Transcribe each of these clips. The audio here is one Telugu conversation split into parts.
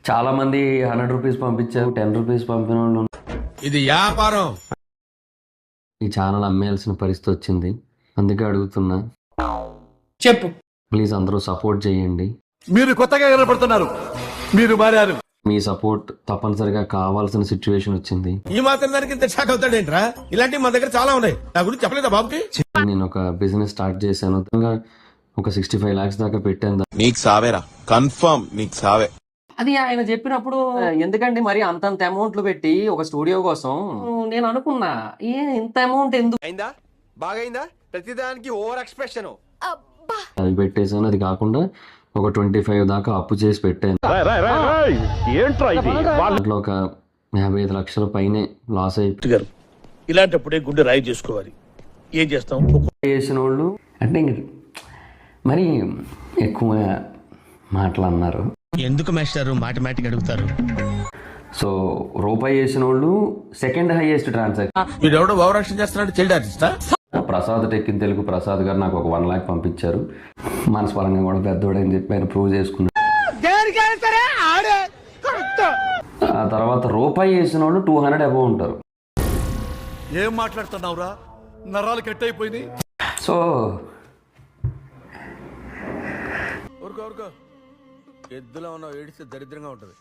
చాలా మంది 100 రూపీస్ పంపించారు, 10 రూపీస్ పంపిన వాళ్ళు. ఇది వ్యాపారం. ఈ ఛానల్ అమ్మేయాల్సిన పరిస్థితి వచ్చింది, అందుకే అడుగుతున్నా. చెప్పు. ప్లీజ్ అందరూ సపోర్ట్ చేయండి. మీరు కొత్తగా కనపడుతున్నారు, మీరు మారారు. మీ సపోర్ట్ తప్పనిసరిగా కావాల్సిన సిచ్యువేషన్ వచ్చింది. ఈ మాత్రం దానికి ఇంత షాక్ అవుతాడేంట్రా? ఇలాంటివి మా దగ్గర చాలా ఉన్నాయి. నా గురించి చెప్పలేదా బాబుకి? నేను ఒక బిజినెస్ స్టార్ట్ చేశాను, ఒక 65 lakhs దాకా పెట్టాను. నీకు సావేరా, కన్ఫర్మ్ నీకు సావే. అది ఆయన చెప్పినప్పుడు ఎందుకండి మరి అంతంత అమౌంట్లు పెట్టి ఒక స్టూడియో కోసం నేను అనుకున్నా, ఇంత అమౌంట్ ఎందుకు అయిందా? బాగైందా? ప్రతిదానికి ఓవర్ ఎక్స్ప్రెషన్. అది పెట్టేశాను. అది కాకుండా ఒక 25 దాకా అప్పు చేసి పెట్టాను. దాంట్లో ఒక 55 లక్షల పైనే లాస్ అయిపోయారు. ఇలాంటప్పుడే గుండె రాయి చేసుకోవాలి. ఏం చేస్తాం? చేసిన వాళ్ళు అంటే మరి ఎక్కువ మాటలు అన్నారు. ఎందుకు మాస్టారు మాటిమాటికి అడుగుతారు? సో రూపాయి చేసిన వాళ్ళు సెకండ్ హైయెస్ట్ ట్రాన్సాక్షన్. వీడు ఎవడో ఓవర్ యాక్షన్ చేస్తున్నాడు, చైల్డ్ ఆర్టిస్టా? ప్రసాద్ టెక్ ఇన్ తెలుగు ప్రసాద్ గారు నాకు ఒక 1 lakh పంపించారు. మనస్పరంగా కూడా పెద్దోడని చెప్పి ఆయన ప్రూవ్ చేసుకున్నాడు. ఆ తర్వాత రూపాయి చేసిన వాళ్ళు 200 అబౌవ్ ఉంటారు. ఏం మాట్లాడుతున్నావురా? నరాలు కట్ అయిపోయింది. సో ఎద్దులో ఉన్న ఏడిస్తే దరిద్రంగా ఉంటది.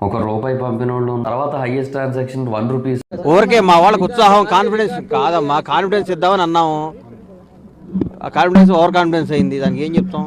ఒక రూపాయి పంపిన వాళ్ళు, తర్వాత హైయెస్ట్ ట్రాన్సాక్షన్ 1 రూపీస్. ఊరికే మా వాళ్ళకి ఉత్సాహం, కాన్ఫిడెన్స్ కాదమ్మా, కాన్ఫిడెన్స్ ఇద్దామని అన్నాము. ఆ కాన్ఫిడెన్స్ ఓవర్ కాన్ఫిడెన్స్ అయింది, దానికి ఏం చెప్తాం?